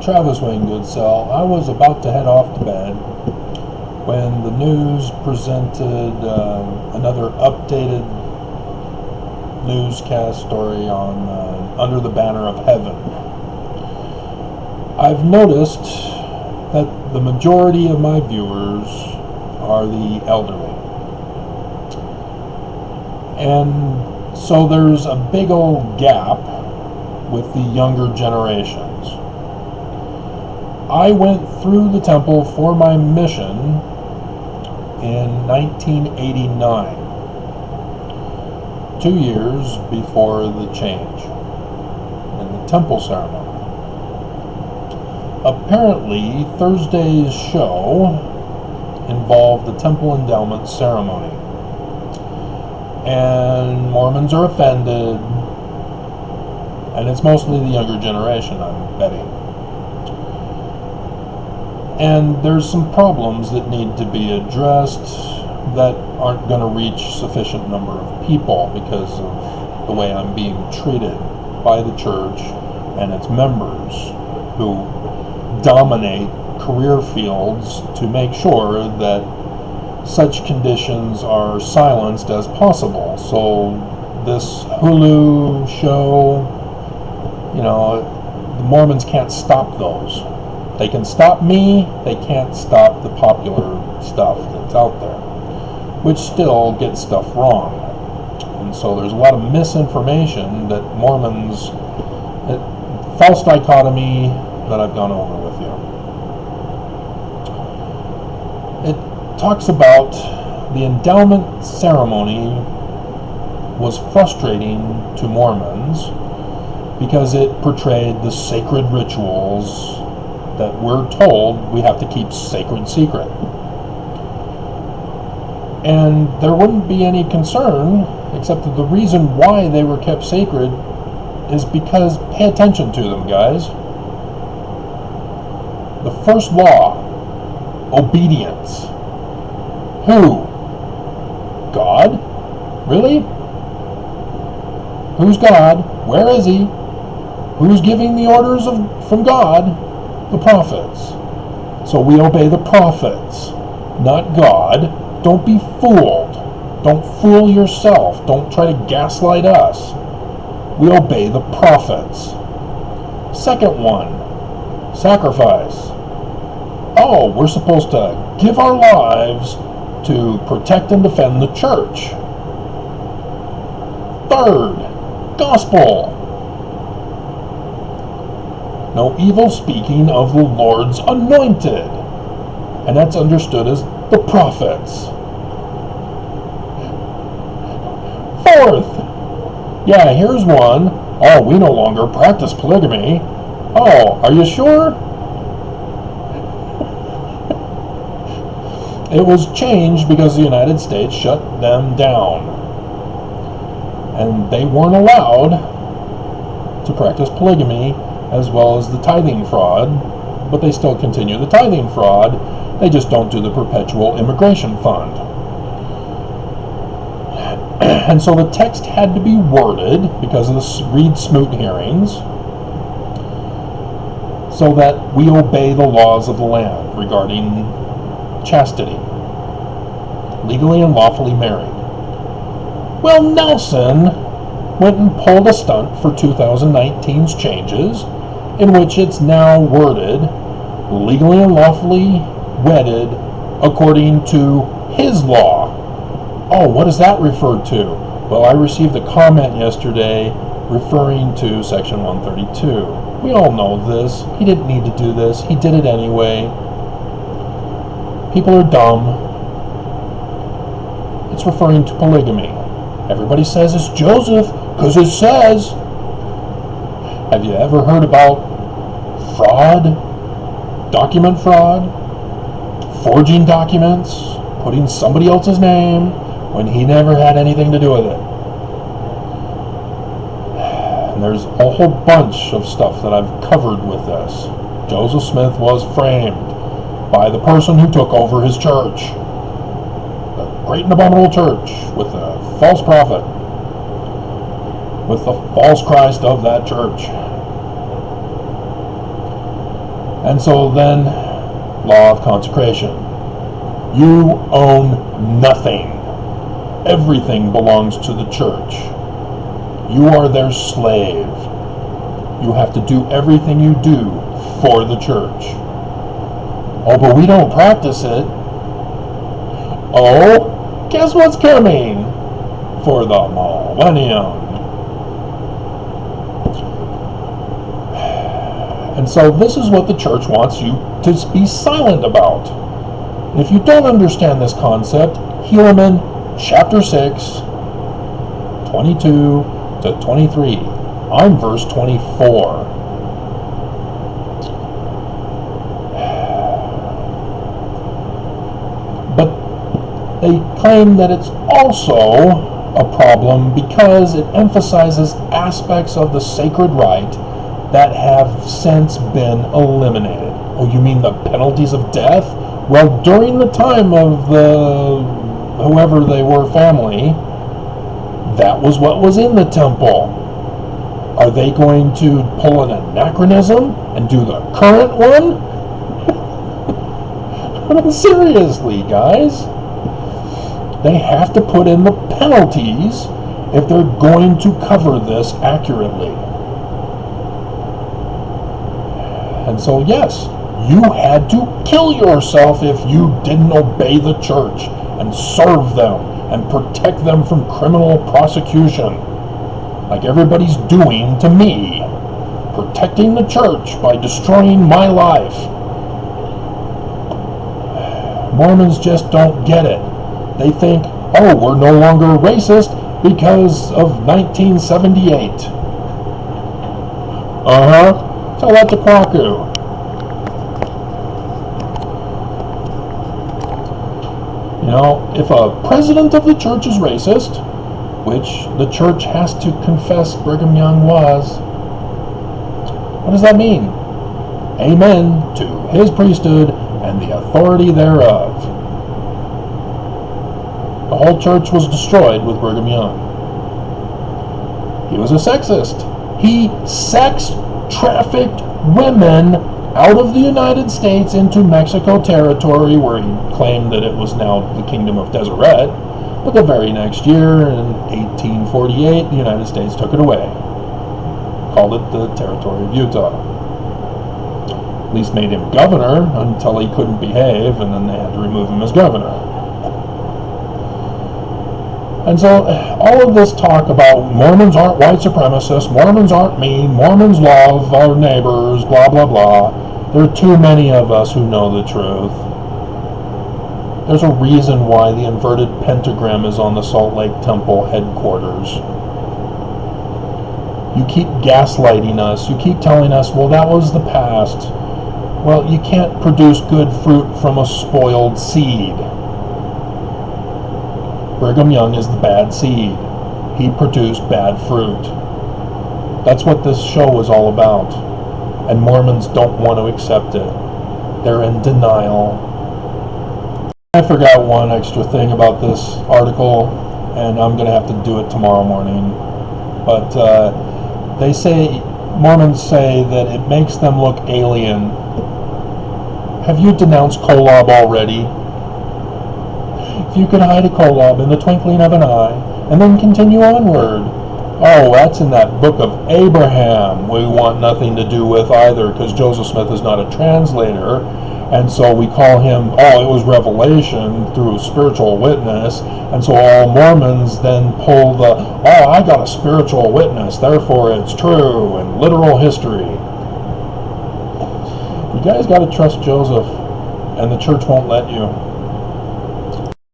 Travis Wayne Goodsell. I was about to head off to bed when the news presented another updated newscast story on Under the Banner of Heaven. I've noticed that the majority of my viewers are the elderly. And so there's a big old gap with the younger generations. I went through the temple for my mission in 1989, 2 years before the change in the temple ceremony. Apparently, Thursday's show involved the temple endowment ceremony, and Mormons are offended, and it's mostly the younger generation, I'm betting. And there's some problems that need to be addressed that aren't going to reach sufficient number of people because of the way I'm being treated by the church and its members, who dominate career fields to make sure that such conditions are silenced as possible. So this Hulu show, the Mormons can't stop those. They can stop me, they can't stop the popular stuff that's out there, which still gets stuff wrong. And so there's a lot of misinformation that Mormons, false dichotomy that I've gone over with you. It talks about the endowment ceremony was frustrating to Mormons because it portrayed the sacred rituals that we're told we have to keep sacred secret. And there wouldn't be any concern, except that the reason why they were kept sacred is because, pay attention to them, guys. The first law, obedience. Who? God? Really? Who's God? Where is he? Who's giving the orders from God? The prophets. So we obey the prophets, not God. Don't be fooled. Don't fool yourself. Don't try to gaslight us. We obey the prophets. Second one, sacrifice. Oh, we're supposed to give our lives to protect and defend the church. Third, gospel. No evil speaking of the Lord's anointed. And that's understood as the prophets. Fourth, yeah, here's one. Oh, we no longer practice polygamy. Oh, are you sure? It was changed because the United States shut them down. And they weren't allowed to practice polygamy, as well as the tithing fraud, but they still continue the tithing fraud. They just don't do the perpetual immigration fund. And so the text had to be worded, because of the Reed Smoot hearings, so that we obey the laws of the land regarding chastity, legally and lawfully married. Well, Nelson went and pulled a stunt for 2019's changes, in which it's now worded legally and lawfully wedded according to his law. Oh, what does that refer to? Well, I received a comment yesterday referring to section 132. We all know this. He didn't need to do this. He did it anyway. People are dumb. It's referring to polygamy. Everybody says it's Joseph because it says. Have you ever heard about fraud? Document fraud? Forging documents? Putting somebody else's name when he never had anything to do with it? And there's a whole bunch of stuff that I've covered with this. Joseph Smith was framed by the person who took over his church, the great and abominable church, with a false prophet, with the false Christ of that church. And so then, law of consecration. You own nothing. Everything belongs to the church. You are their slave. You have to do everything you do for the church. Oh, but we don't practice it. Oh, guess what's coming for the millennium? And so this is what the church wants you to be silent about. If you don't understand this concept, Helaman chapter 6, 22 to 23. I'm verse 24. But they claim that it's also a problem because it emphasizes aspects of the sacred rite that have since been eliminated. Oh, you mean the penalties of death? Well, during the time of the whoever they were family, that was what was in the temple. Are they going to pull an anachronism and do the current one? I mean, seriously, guys. They have to put in the penalties if they're going to cover this accurately. And so, yes, you had to kill yourself if you didn't obey the church and serve them and protect them from criminal prosecution, like everybody's doing to me, protecting the church by destroying my life. Mormons just don't get it. They think, oh, we're no longer racist because of 1978. Tell that to Kwaku. You know, if a president of the church is racist, which the church has to confess Brigham Young was, what does that mean? Amen to his priesthood and the authority thereof. The whole church was destroyed with Brigham Young. He was a sexist. He sex-trafficked women out of the United States into Mexico territory, where he claimed that it was now the Kingdom of Deseret. But the very next year, in 1848, the United States took it away. Called it the Territory of Utah. At least made him governor until he couldn't behave, and then they had to remove him as governor. And so all of this talk about Mormons aren't white supremacists, Mormons aren't mean, Mormons love our neighbors, blah, blah, blah. There are too many of us who know the truth. There's a reason why the inverted pentagram is on the Salt Lake Temple headquarters. You keep gaslighting us. You keep telling us, well, that was the past. Well, you can't produce good fruit from a spoiled seed. Brigham Young is the bad seed. He produced bad fruit. That's what this show is all about. And Mormons don't want to accept it. They're in denial. I forgot one extra thing about this article, and I'm going to have to do it tomorrow morning. But they say, Mormons say that it makes them look alien. Have you denounced Kolob already? If you could hide a Kolob in the twinkling of an eye, and then continue onward. Oh, that's in that book of Abraham we want nothing to do with either, because Joseph Smith is not a translator, and so we call him, oh, it was revelation through spiritual witness, and so all Mormons then pull the, oh, I got a spiritual witness, therefore it's true, and literal history. You guys got to trust Joseph, and the church won't let you.